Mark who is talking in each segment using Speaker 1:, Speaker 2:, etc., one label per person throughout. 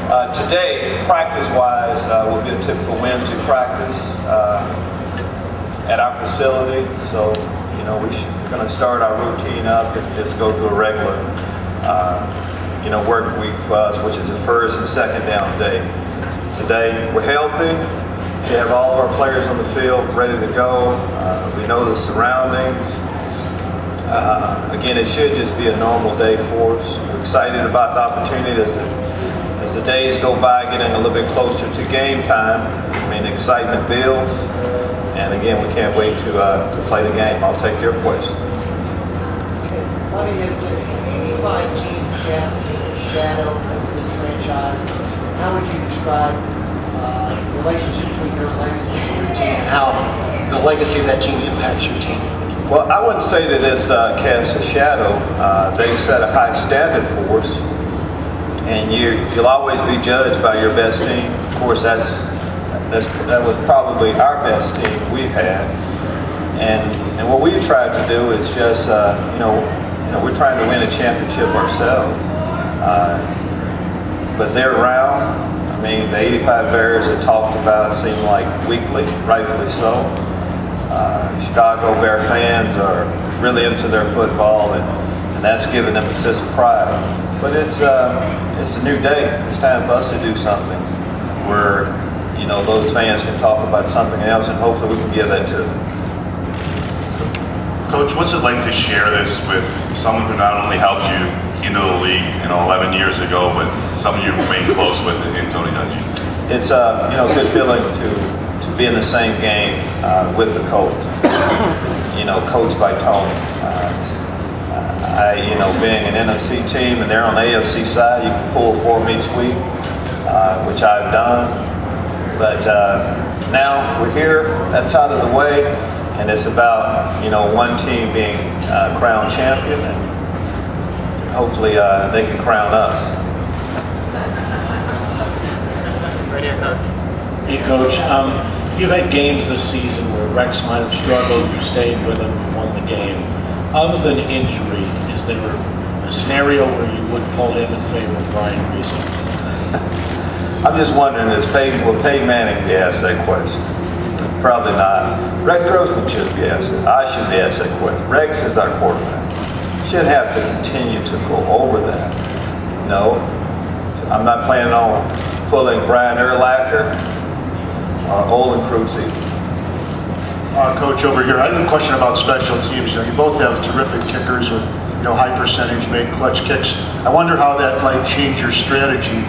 Speaker 1: Today, practice-wise, will be a typical Wednesday practice at our facility. So, we're going to start our routine up and just go through a regular, work week for us, which is the first and second down day. Today, we're healthy. We have all of our players on the field ready to go. We know the surroundings. Again, it should just be a normal day for us. We're excited about the opportunity as the days go by, getting a little bit closer to game time. The excitement builds. And again, we can't wait to play the game. I'll take your question.
Speaker 2: Lovie, as the 85 team casting a shadow of this franchise, how would you describe the relationship between your legacy and your team, and how the legacy of that team impacts your team?
Speaker 1: Well, I wouldn't say that it's cast a shadow. They set a high standard for us, and you'll always be judged by your best team. Of course, that was probably our best team we've had, and what we've tried to do is just we're trying to win a championship ourselves, but they're around. The 85 Bears are talked about seem like weekly, rightfully so. Chicago Bear fans are really into their football, and that's given them a sense of pride. But it's a new day. It's time for us to do something where those fans can talk about something else, and hopefully we can give that to them.
Speaker 3: Coach, what's it like to share this with someone who not only helped you into the league 11 years ago, but someone you've remained close with in Tony Dungy?
Speaker 1: It's a good feeling to be in the same game with the coach. Coached by Tony. Being an NFC team and they're on the AFC side, you can pull for them each week, which I've done. But now we're here, that's out of the way, and it's about one team being crowned champion, and hopefully they can crown us.
Speaker 4: Right here, Coach.
Speaker 5: Hey, Coach. You've had games this season where Rex might have struggled, you stayed with him, you won the game. Other than injury, is there a scenario where you would pull him in favor of Brian Griese?
Speaker 1: I'm just wondering, will Peyton Manning be asked that question? Probably not. Rex Grossman should be asked it. I should be asked that question. Rex is our quarterback. Shouldn't have to continue to go over that. No, I'm not planning on pulling Brian Urlacher or Olin Krutzy.
Speaker 6: Coach, over here, I have a question about special teams. You both have terrific kickers with high percentage, make clutch kicks. I wonder how that might change your strategy,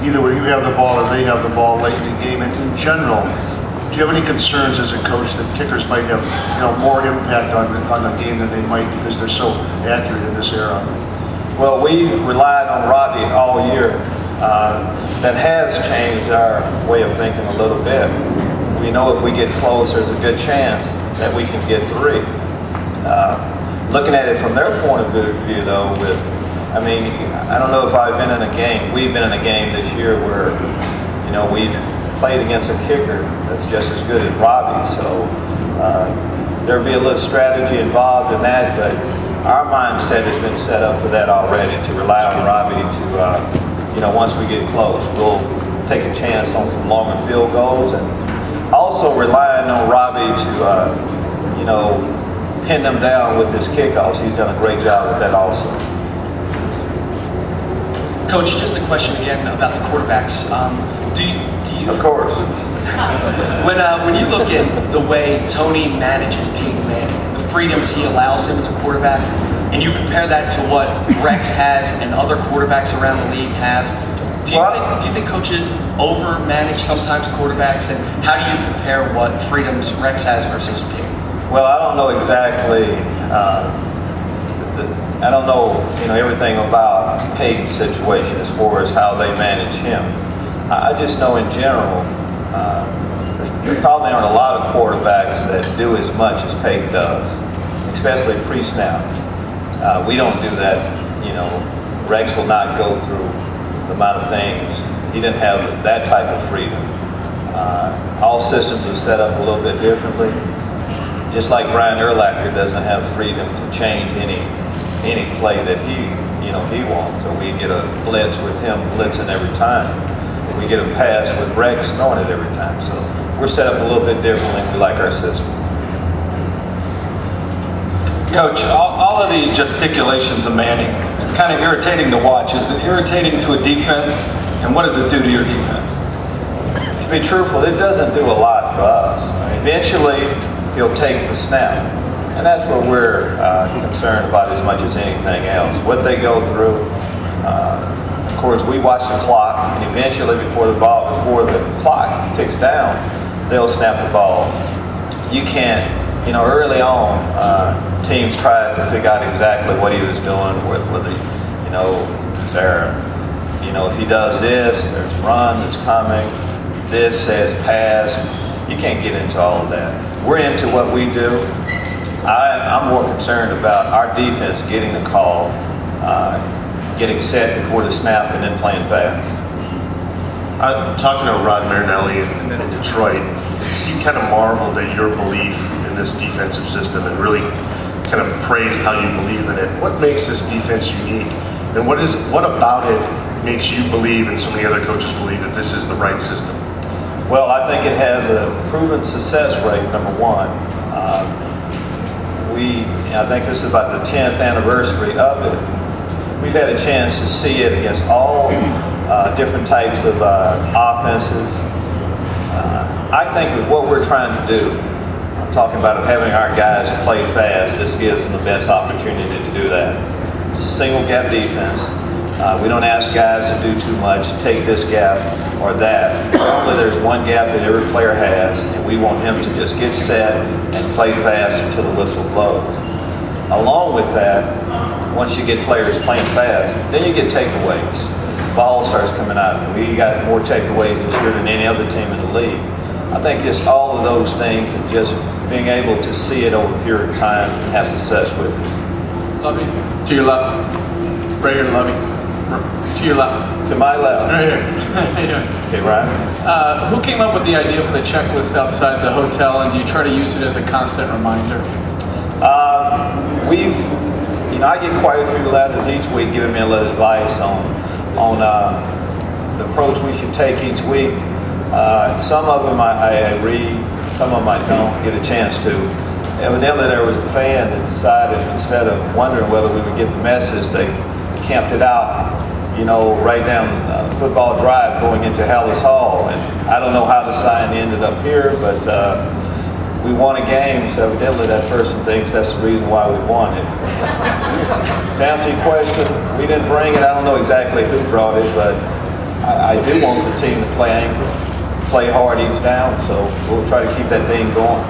Speaker 6: either when you have the ball or they have the ball late in the game. And in general, do you have any concerns as a coach that kickers might have more impact on the game than they might because they're so accurate in this era?
Speaker 1: Well, we relied on Robbie all year. That has changed our way of thinking a little bit. We know if we get close, there's a good chance that we can get three. Looking at it from their point of view, though, I don't know if I've been in a game. We've been in a game this year where, we've played against a kicker that's just as good as Robbie. So there'll be a little strategy involved in that, but our mindset has been set up for that already, to rely on Robbie to, once we get close, we'll take a chance on some longer field goals, and also relying on Robbie to, pin them down with his kickoffs. He's done a great job with that also.
Speaker 4: Coach, just a question again about the quarterbacks. Do you?
Speaker 1: Of course.
Speaker 4: When you look at the way Tony manages Peyton Manning, the freedoms he allows him as a quarterback, and you compare that to what Rex has and other quarterbacks around the league have, do you think coaches overmanage sometimes quarterbacks, and how do you compare what freedoms Rex has versus Peyton?
Speaker 1: Well, I don't know exactly. I don't know, everything about Peyton's situation as far as how they manage him. I just know in general, there probably aren't a lot of quarterbacks that do as much as Peyton does, especially pre-snap. We don't do that. Rex will not go through the amount of things. He didn't have that type of freedom. All systems are set up a little bit differently. Just like Brian Urlacher doesn't have freedom to change any play that he wants. So we get a blitz with him blitzing every time. we get a pass with Rex throwing it every time. So we're set up a little bit differently. We like our system.
Speaker 7: Coach, all of the gesticulations of Manning, it's kind of irritating to watch. Is it irritating to a defense, and what does it do to your defense?
Speaker 1: To be truthful, it doesn't do a lot for us. I mean, eventually, he'll take the snap, and that's what we're concerned about as much as anything else. What they go through. Of course, we watch the clock, and eventually, before the clock ticks down, they'll snap the ball. You can't. You know, early on, teams tried to figure out exactly what he was doing with the, if he does this, there's run that's coming, this says pass. You can't get into all of that. We're into what we do. I'm more concerned about our defense getting the call, getting set before the snap, and then playing fast.
Speaker 6: Talking to Rod Marinelli in Detroit, he kind of marveled at your belief in this defensive system and really kind of praised how you believe in it. What makes this defense unique, and what about it makes you believe, and so many other coaches believe, that this is the right system?
Speaker 1: Well, I think it has a proven success rate, number one. I think this is about the 10th anniversary of it. We've had a chance to see it against all different types of offenses. I think with what we're trying to do, I'm talking about having our guys play fast, this gives them the best opportunity to do that. It's a single gap defense. We don't ask guys to do too much, take this gap or that. Normally there's one gap that every player has, and we want him to just get set and play fast until the whistle blows. Along with that, once you get players playing fast, then you get takeaways. Ball starts coming out. We got more takeaways this year than any other team in the league. I think just all of those things and just being able to see it over a period of time and have success with it.
Speaker 7: Lovie, to your left. Right here, Lovie. To your left.
Speaker 1: To my left.
Speaker 7: Right here.
Speaker 1: Okay, Ryan.
Speaker 7: Who came up with the idea for the checklist outside the hotel, and do you try to use it as a constant reminder?
Speaker 1: I get quite a few letters each week giving me a little advice on the approach we should take each week. Some of them I read, some of them I don't get a chance to. Evidently there was a fan that decided, instead of wondering whether we would get the message, they camped it out, right down Football Drive going into Hallis Hall. And I don't know how the sign ended up here, but we won a game, so evidently that person thinks that's the reason why we won it. To answer your question, we didn't bring it. I don't know exactly who brought it, but I do want the team to play angry, play hard each down, so we'll try to keep that thing going.